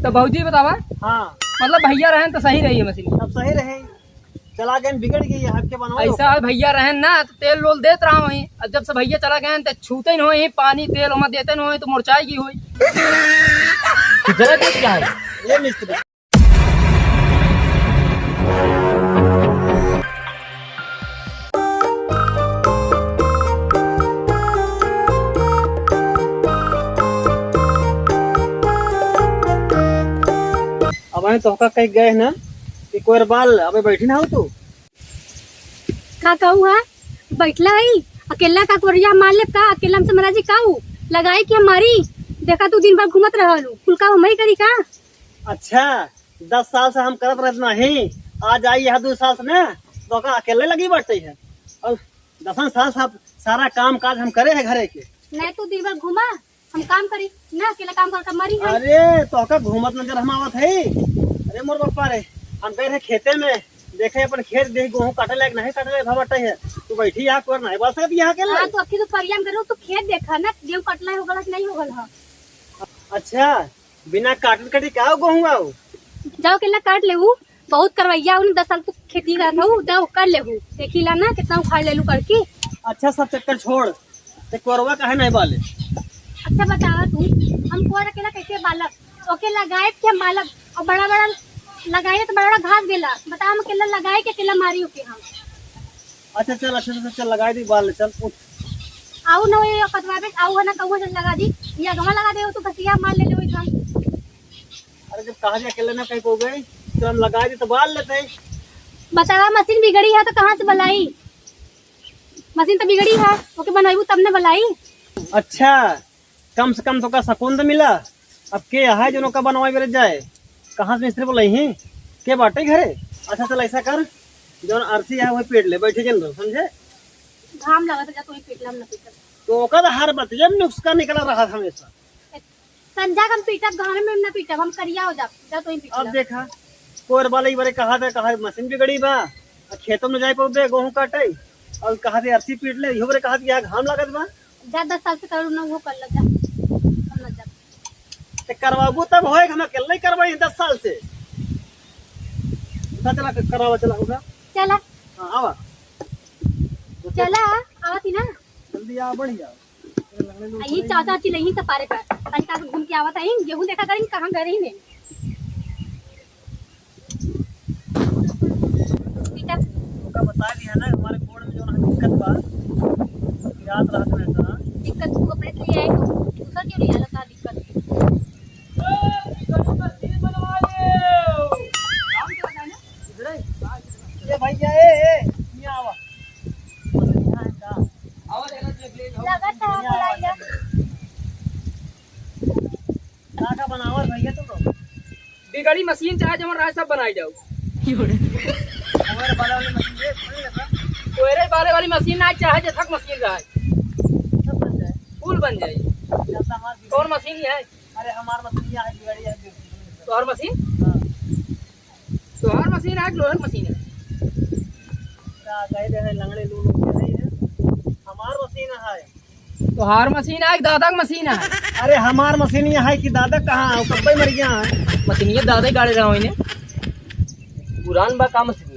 तो भौजी बतावा। हाँ मतलब भैया रहें तो सही रही है मशीन। अब सही रहे, चला गए बिगड़ गई है हक के बनवा। ऐसा भैया रहें ना तो तेल लोल देते रहा वही, और जब से भैया चला गए तो छूते ही नहीं पानी तेल हम देते नहीं तो मुरझाएगी हुई। क्या है ये मिस्त्री। अब हमें तो कहीं गए ना कि कोई बाल अबे बैठी ना हो तू का कहू है बैठला है अकेला का कोरिया मार ले का अकेला से महाराजी काऊ लगाई कि हमारी देखा तू दिन भर घूमत रहलू कुल का हम ही करी का। अच्छा 10 साल से हम करत रहत नहीं, आज आई है 2 साल से ना तो का अकेले लगी बैठती है। और 10 साल से सारा काम काज हम करे है घरे के। नहीं तू दिन भर घूमा हम काम करी ना अकेला काम कर मरी है। अरे तो का घूमत नजर हम आवत है। अरे मोर बापा रे हम गए रहे खेते में देखे अपन खेत देख गेहूं काटे लायक नहीं काटे लायक भवटे है। तू बैठी यहाँ कोर नहीं बोल सकती यहाँ के। हां तो अखी तो परियाम करो तू खेत देखा ना गेहूं कटला हो गलत नहीं हो गल है। अच्छा बिना काटन कटी का गेहूं आओ जाओ केला काट लेहू बहुत करवैया उन 10 साल तू खेती करत हूं जाओ कर लेहू देखिला ना कितना उखाड़ लेलू करके। अच्छा सब चक्कर छोड़ ते कोरवा काहे नहीं बाले। अच्छा बतावा तू हम कोर अकेला कैसे बालक ओके लगाए के हम बालक और बड़ा बड़ा लगाए तो बड़ा बड़ा घास गेला बता हम अकेला लगाए के अकेला मारी ओके हम। अच्छा चल अच्छा से चल लगा दी बाल चल उठ। आऊ न ये कटवा पे आऊ ना कहू से लगा दी या गमा लगा दे तू बसिया मार ले ले हम। अरे जब कहा जाए अकेले ना कहीं को गए तो हम लगा दी तो बाल लेते। बतावा मशीन बिगड़ी है तो कहाँ से बनाई मशीन तो बिगड़ी है ओके बनाई तब ने बनाई। अच्छा कम से कम तो का सुकून तो मिला। अब के है जो का बनवाई बेरे जाए कहाँ से मिस्त्री बोले ही के बाटे घरे। अच्छा चल ऐसा कर जो आरसी है वही पेट ले बैठे जन समझे घाम लगा जा तो पीटला न पीटल तो ओका हर बात जब नुस्खा निकला रहा था हमेशा। संजा हम पीटब घर में न पीटब हम करिया हो जा तो पीटला। अब देखा कोर वाले बारे कहा था कहा मशीन बिगड़ी बा खेतों में जाए पौधे गेहूं काटे और कहा थे आरसी पीट ले इहो बरे कहा यहाँ घाम लागत बा जा 10 साल से करू न वो कर ल जा हम न जा ते करवाबू तब होएगा हम अकेले नहीं करवाई 10 साल से। चला करवा चला उठा चला हां आवा चला आवती ना जल्दी आ बढ़िया। यही चाचा ची नहीं सपारे कर तनिका घूम के आवत है गेहूं देखा करें कहां गए ही नहीं बेटा का बता दिया ना हमारे कोड में जो ना दिक्कत बा याद रहत रहता दिक्कत तू अपने लिए आए तो दूसरा क्यों नहीं आला का दिक्कत ये भैया ए ये आवा लगा था बुलाइला का बनावा भैया तुम बिगड़ी मशीन चाहे जमन राज सब बनाई जाओ। हमारे बाला वाली मशीन दे खोल लगा कोयरे बाले वाली मशीन ना चाहे जे थक मशीन रहा सब बन जाए फूल बन जाए। जब हमारी कौन मशीन ये है अरे हमार मशीन यहाँ बिगड़ी है। तोहर मशीन हां तोहर मशीन है लोहर मशीन है का गए दे लंगड़े लोग नहीं है हमार मशीन है। तोहर मशीन है दादा की मशीन है। अरे हमार मशीन यहाँ है कि दादा कहाँ है कब्बे मर गया है। मशीन ये दादा ही गाड़े रहा इन्हें पुरान बा का मशीन है।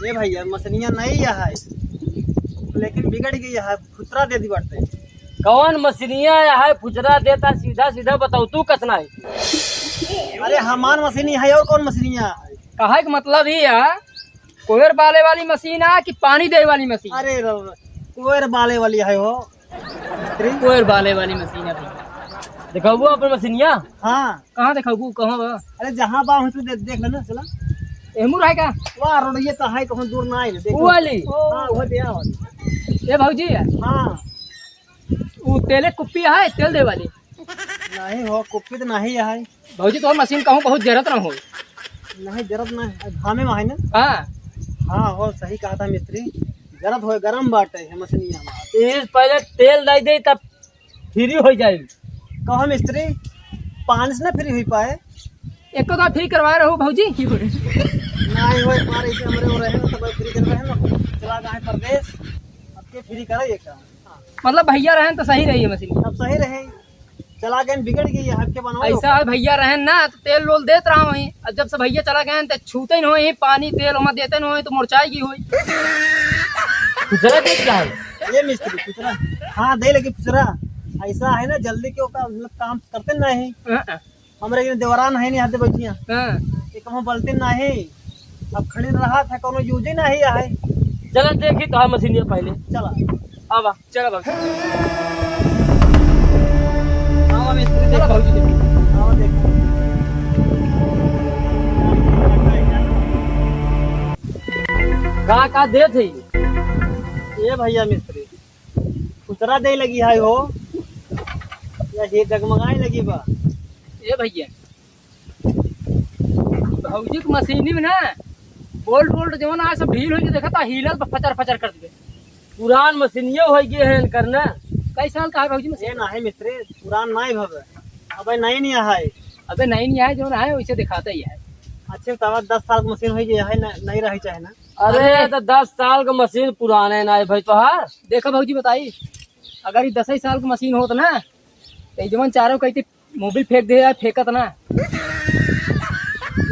ये भैया मशीनिया नहीं है लेकिन बिगड़ गई है खुचरा दे दी बढ़ते। कौन मशीनिया है फुचरा देता सीधा सीधा बताओ तू कसना है। अरे हमार मशीन है और कौन मशीनिया है। कहा का मतलब ही है कोयर बाले वाली मशीन है कि पानी दे वाली मशीन। अरे कोयर बाले वाली है हो कोयर बाले वाली मशीन है देखो वो अपन मशीनिया। हाँ कहाँ देखो वो कहाँ बा अरे जहाँ बा देख लेना चला एमूर है का वाह रोडिये तो है कहीं दूर ना है वो वाली। हाँ वो दिया वाली ये भौजी है हाँ वो तेले कुप्पी है तेल दे वाली नहीं हो कुप्पी तो नहीं है भौजी तो मशीन कहूँ बहुत जरूरत ना हो। नहीं जरूरत नहीं धामे में है ना। हाँ हाँ हो सही कहा था मिस्त्री जरूरत हो गरम बाटे है मशीनिया हमारा पहले तेल दे दे तब फ्री हो जाए। कहो मिस्त्री पानी से ना फ्री हुई पाए एक तो फ्री करवा रहे हो भौजी नहीं हो पार ऐसे हमरे हो रहे हैं तो फ्री कर रहे हैं ना चला गए प्रदेश अब के फ्री करे ये काम। मतलब भैया रहें तो सही रही है मशीन। अब सही रहे चला गए बिगड़ गई है आपके बनवा ऐसा है भैया रहन ना तो तेल लोल देत रहा वही, और जब से भैया चला गए तो छूते न हो पानी तेल वहाँ देते न हो तो मुरझाएगी हुई। खुचरा दे क्या है? ये मिस्त्री खुचरा हाँ दे लगी खुचरा। ऐसा है ना जल्दी के ओका मतलब काम करते नहीं हमरे के देवरान है नहीं हाथे बैठिया ये कहूँ बलते नहीं अब खड़ी रहा था कोनो यूज ही नहीं है। चला देखी तो मशीन ये पहले चला आवा। चलो बाबू हाँ मिस्त्री चलो देखो बाबू हाँ देखो का दे थे ये भैया मिस्त्री खुचरा दे लगी है हो या ये जगमगाए लगी बा। ये भैया भौजी की मशीनी में ना बोल्ट वोल्ट जो ना सब ढील हो देखा था हीलर पर फचर फचर कर दिए। पुरान मशीन ये हो गए हैं करना। कई साल का है भौजी मशीन? ये ना है मिस्त्री पुरान नहीं भवे अब नई नहीं है। अबे नहीं है जो ना है वैसे दिखाता ही है। अच्छे तब 10 साल की मशीन हो गई है नहीं रही चाहे ना। अरे तो 10 साल का मशीन पुराने ना है भाई तोहार। देखो भौजी बताई अगर ये 10 ही साल की मशीन होत ना तो जवन चारों कहती मोबिल फेंक दे यार फेंकत ना।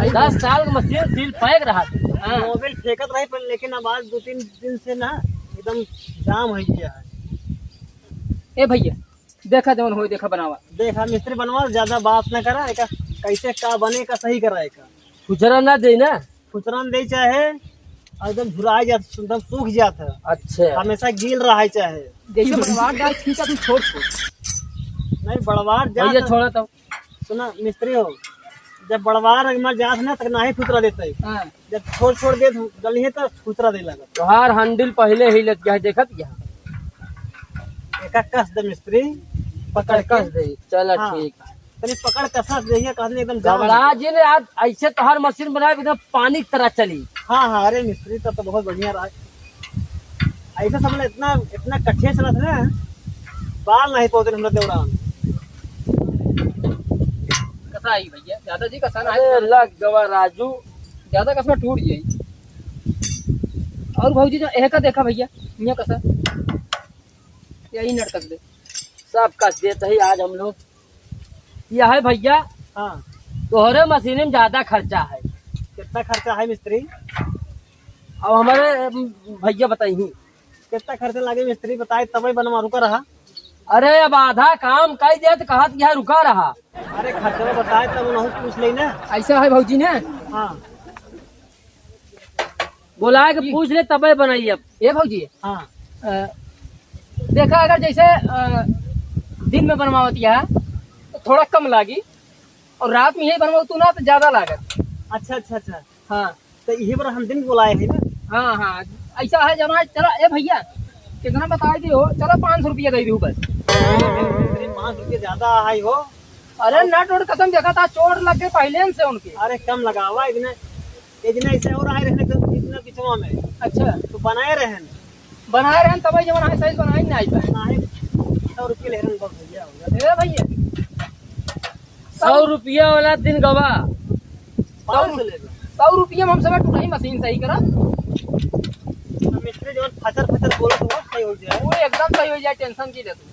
10 साल का मशीन सील पैक रहा था। हाँ। मोबाइल फेंकत रही पर लेकिन अब आज 2-3 दिन से ना एकदम जाम हो गया है। ए भैया देखा जवन हो देखा बनावा। देखा मिस्त्री बनवा ज्यादा बात न करा एका कैसे का बने का सही करा एका खुचरा ना दे ना। खुचरा दे चाहे एकदम झुराई जात एकदम सूख जाता है अच्छा हमेशा गील रहा चाहे जैसे बनवा डाल ठीक है तुम छोड़ छोड़ नहीं बड़वार भैया जात छोड़ा तो सुना मिस्त्री हो जब बड़वार अगमर जात ना तक ना ही खुचरा देते हाँ। जब छोड़ दे गली है तो खुचरा दे लगा तोहार हैंडल पहले ही लग गया है देखत यहाँ एका कस दे मिस्त्री पकड़ कस के दे। चलो हाँ। ठीक तनी पकड़ कसस देखिए कहने एकदम जाम घबरा जी ने आज ऐसे तोहार मशीन बनाए एकदम पानी की तरह चली। हाँ हाँ अरे मिस्त्री तब तो बहुत बढ़िया रहा ऐसा समझ इतना इतना कठिन चला था ना बाल नहीं पहुंचे हमरा देवरान। कसा आई भैया ज्यादा जी कसा ना अरे है लग गवा राजू। ज्यादा कसमा टूट जाई। और भौजी जो एह का देखा भैया यहाँ कसा यही नट कस दे। सब कस देते ही आज हम लोग। यह है भैया हाँ तोहरे मशीन में ज्यादा खर्चा है। कितना खर्चा है मिस्त्री अब हमारे भैया बताइए। कितना खर्चा लगे मिस्त्री बताए तब बनवा रुका रहा। अरे अब आधा काम कई दे तो कहा यहाँ रुका रहा। अरे खर्चा बताए तब उन्होंने पूछ ली ना। ऐसा है भौजी ने हाँ बोला कि पूछ ले तबे बनाई अब। ये भौजी हाँ देखा अगर जैसे दिन में बनवाती है तो थोड़ा कम लागी और रात में यही बनवा तू ना तो ज्यादा लागत। अच्छा अच्छा अच्छा हाँ तो यही पर हम दिन बुलाए हैं ना। हाँ हाँ ऐसा है जमा चला ए भैया कितना बता दी हो चलो 500 रुपया दे दी बस। मिस्त्री 5 रुपये ज्यादा है हो। अरे नट उट कसम देखा था चोट लग गए पहले से उनके। अरे कम लगावा इतने ऐसे हो रहा है रहने इतना पिछवा में अच्छा तो बनाए रहे बनाए रहे तब जब बनाए सही बनाए नहीं पाए। ना है 100 रुपये ले रहे बहुत भैया हो गया। ए भैया 100 रुपया वाला दिन गवा। 500 ले लो। 100 रुपये में हम सब टूटाई मशीन सही करा मिस्त्री जो फचर बोलो तो वो सही हो जाए। वो एकदम सही हो जाए टेंशन की ले तू।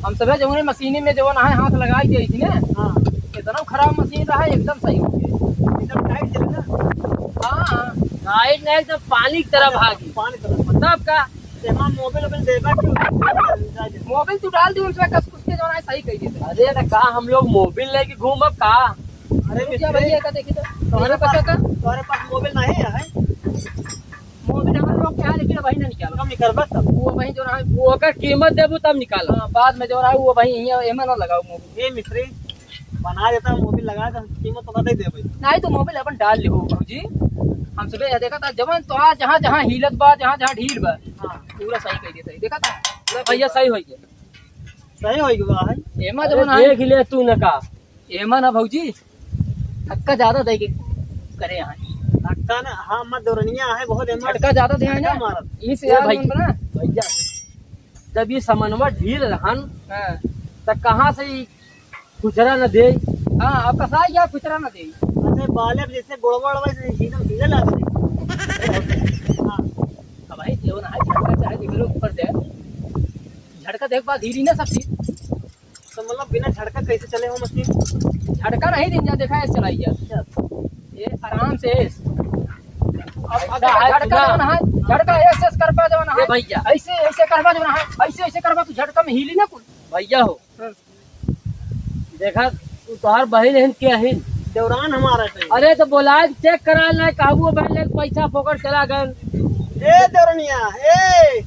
हम सब जो मशीन में जो है हाथ लगाई दी थी ना हाँ इतना खराब मशीन रहा एकदम सही हो गया। एकदम टाइट चले ना। हाँ लाइट नहीं एकदम पानी की तरह भागी। पानी तरफ तब का तेमा मोबाइल देगा क्यों मोबाइल तू डाल दी उसमें कस कुछ के जो है सही कही देते। अरे ना का हम लोग मोबिल लेके घूमब का। अरे क्या मिस्त्री भैया का देखी तो तुम्हारे तुम्हारे पास का तुम्हारे पास मोबाइल नहीं है मोबाइल हमारे लोग क्या है लेकिन वही ना निकालो कम निकल बस तब। वो वही जो है वो अगर कीमत देबू तब निकालो। हाँ, बाद में जो रहा वो वही एमन ना लगाओ मोबाइल। ये मिस्त्री बना देता मोबाइल लगा तो कीमत तो बता ही दे भाई। नहीं तो मोबाइल अपन डाल ली हो जी हम सब देखा था जवन तो जहाँ जहाँ हिलत बा जहाँ जहाँ ढील बा हाँ पूरा सही कही देता देखा था पूरा भैया सही हो गया। सही हो गया है। एमा अरे जवन है देख ले तू न का। एमा ना भौजी धक्का ज्यादा दे के करे यहाँ धक्का ना हाँ मत दौरनिया है बहुत झटका ज्यादा दे ना मारत इस ओ यार भाई। ना भैया जब ये समनवा ढील रहन हाँ तब कहाँ से ही खुचरा न दे। हाँ अब कसा या कुचरा ना दे। अच्छा बाले जैसे गोड़गोड़ वैसे एकदम ढीले लाते हाँ अब भाई जो ना है झटका चाहे दिखलो ऊपर दे झटका देख बा धीरी ना सब चीज तो मतलब बिना झटका कैसे चले हो मशीन? झटका नहीं दिन जा देखा ऐसे चलाई जा ये आराम से अब अगर झटका जवन है झटका ऐसे ऐसे करबा जवन है भैया ऐसे ऐसे करबा जवन है ऐसे ऐसे करबा तो झटका में हिली ना कुल। भैया हो देखा तू तोहार बहन है क्या है? देवरान हमारा चाहिए। अरे तो बोला चेक करा ले काबू बहन पैसा फोकट चला गए। ए देवरनिया ए,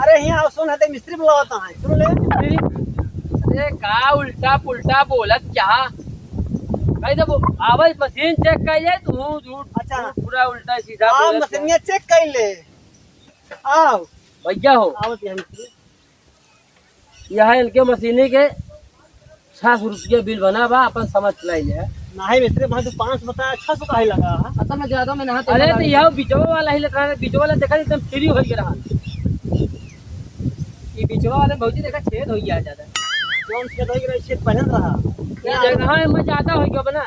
अरे यहाँ सुन है मिस्त्री बुलाता है, सुन ले। अरे का उल्टा पुल्टा बोलत क्या भाई? जब आवाज मशीन चेक कर ले तू झूठ अच्छा पूरा उल्टा सीधा आप बोलत मशीनिया चेक कर ले। आओ भैया हो आवत यहाँ मिस्त्री। यहाँ इनके मशीनी के 600 रुपया बिल बना बा अपन समझ लाई ले। नहीं मिस्त्री भाई तो 500 बताया 600 का ही लगा है। असल में ज्यादा में नहा अरे तो यह बिचवा वाला ही लगा बिचवा वाला देखा एकदम फ्री हो गया। ये बिचवा वाले भौजी देखा छेद हो गया ज्यादा जोन से दही रही छेद पहन रहा। ये जगह में ज्यादा हो गया बना।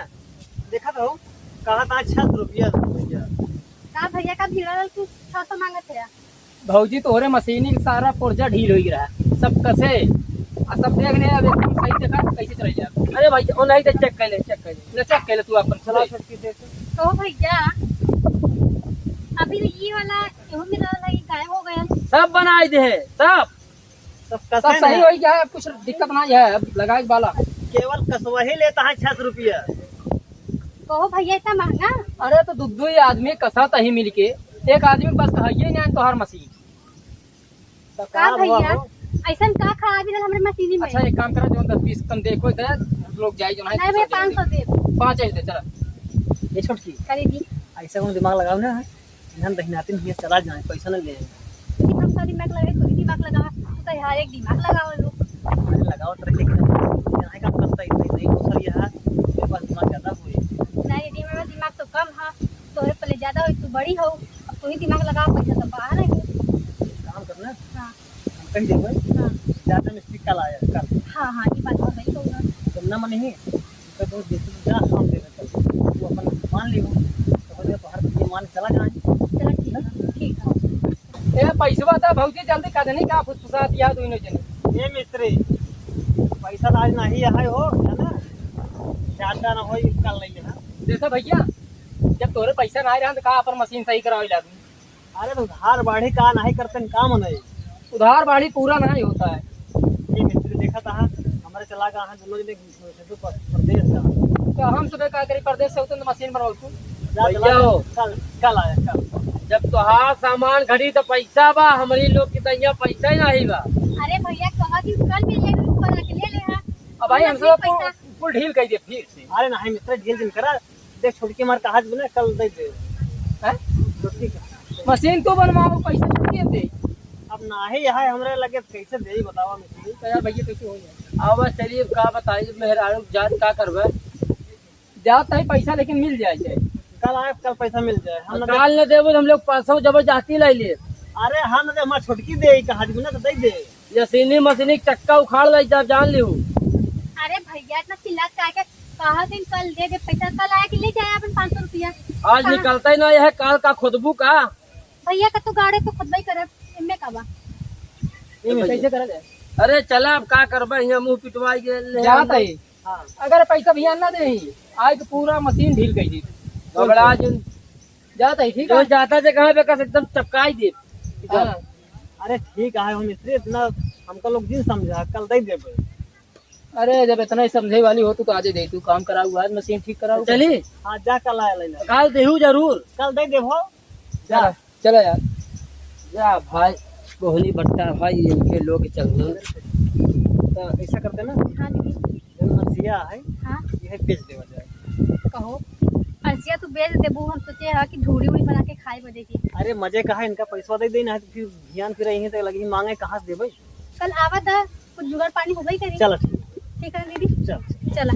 देखा तो कहा था 600 रुपया भैया। का भैया का भीड़ तू 600 मांगत है? भौजी तोहरे मशीनी के सारा पुर्जा ढील हो रहा है सब कसे आ सब देख ले अब एकदम सही देखा कैसे चल जा। अरे भाई ओ नहीं तो चेक कर ले चेक कर ले तू अपन चला चला छोटकी देख। तो भैया अभी ये वाला एहू में रहल है गायब हो गया। सब बनाए दे सब सब सब कसे सही ना हो गया है कुछ दिक्कत नहीं है अब लगाए वाला। केवल कसवा ही लेता है 600 रुपया। कहो भैया इतना महंगा? अरे तो दो ही आदमी कसा तही मिल के एक आदमी के पास कहिए नहीं तो हर मशीन। तो का हुआ भैया हो? ऐसा का खराबी रहल हमरे मशीनी में? अच्छा एक काम करा जो 10-20 कम देखो इधर लोग जाए जो नहीं भैया 500 दे 5 दे चला। ये छोटकी करे दी। ऐसा कौन दिमाग लगाओ ना ध्यान दहिनाती नहीं चला जाए पैसा न ले हम सब दिमाग लगे कोई दिमाग लगा तो यार एक दिमाग लगाओ लोग। अरे लगाओ तो रखे यहाँ काम करता है नहीं दूसरा यहाँ मेरे पास दिमाग ज्यादा हुए। नहीं दी मेरा दिमाग तो कम है तोरे पहले ज्यादा हो तू बड़ी हो अब तू ही दिमाग लगाओ पैसा तो बाहर है। काम करना हाँ हम कहीं देवे हाँ ज्यादा मिस्त्री कल आया कल हाँ हाँ ये बात तो सही कहूँगा। तुमने मन नहीं तो तुम जैसे जा काम दे कल तू अपन मान लियो तो हो जाए तो हर चीज मान चला जाए। चलो ठीक है। ए पैसा था भौजी जल्दी कर देनी का फुसफुसा दिया दोनों जने। ये मिस्त्री पैसा तो आज नहीं है हो है ना ज्यादा ना हो कल ले लेना। देखो भैया जब तोरे पैसा ना रहा तो कहा अपन मशीन सही करवाई ला दूं। अरे तो उधार बाढ़ी का नहीं करते काम नहीं। उधार बाड़ी पूरा नहीं होता है। ये मिस्त्री देखा था हमारे चला गया है दोनों जने प्रदेश का। तो हम सुबह का करी परदेश से होते तो मशीन बनवाओ तू। जा भैया चला हो। कल आया कल। जब तोहार सामान घड़ी तो पैसा बा हमारी लोग की तैया पैसा ही नहीं बा। अरे भैया कहा कि कल मिल जाएगा तो कल आके ले ले। अब भाई हम सब पैसा फुल ढील कर दिए फिर से। अरे नहीं मिस्त्री ढील दिन करा देख छोटकी मार कहा बना कल दे दे हैं? छोटकी का। मशीन तो बनवाओ पैसा कितने दे। अब नहीं है हमरे लगे कैसे दे ही बतावा मिस्त्री। तो यार भैया कैसे हो जाए अब चलिए का बताइए मेहरारू जात का करबे? जाता है पैसा लेकिन मिल जाए। कल आए कल पैसा मिल जाए हम न दे। काल न देबो हम लोग 500 जबरदस्ती लाई ले। अरे हम न दे हमार छोटकी दे कहा बना तो दे दे। ये सीनी मशीनी के चक्का उखाड़ लाई जब जान लियो। अरे भैया इतना चिल्ला के कहा दिन कल दे दे पैसा कल आया कि ले जाए अपन 500 रुपया। आज निकलता ही नहीं है काल का खुदबू का। भैया का तो गाड़े तो खुद भाई करे इनमें का बा। ये में कैसे करा जाए। अरे चला अब का करबे यहाँ मुंह पिटवाई के जाता है हाँ अगर पैसा भैया ना दे आज तो पूरा मशीन ढील कर दी। घबरा जिन जाता है ठीक जो है। जाता जे कहाँ पे कस एकदम चपकाई दे। हाँ। अरे ठीक है हम मिस्त्री इतना हमको लोग दिन समझा कल दे देबे। अरे जब इतना ही समझे वाली हो तो आज दे तू काम करा हुआ है मशीन ठीक करा हुआ। चली हाँ जा कल आया लेना काल देहू जरूर। कल दे देबो। चला चला यार। जा भाई कोहली बट्टा भाई इनके लोग चल तो ऐसा करते ना हाँ दीदी जो मर्सिया है हाँ यह बेच देवा जाए। कहो अर्सिया तू बेच देबू हम सोचे है कि ढूढ़ी उड़ी बना के खाए बदे की। अरे मजे का है इनका पैसा दे देना है तो फिर ध्यान फिर यहीं तो लगी मांगे कहाँ से देबे। कल आवा था कुछ जुगाड़ पानी हो गई करी। चलो ठीक है दीदी चल। चला।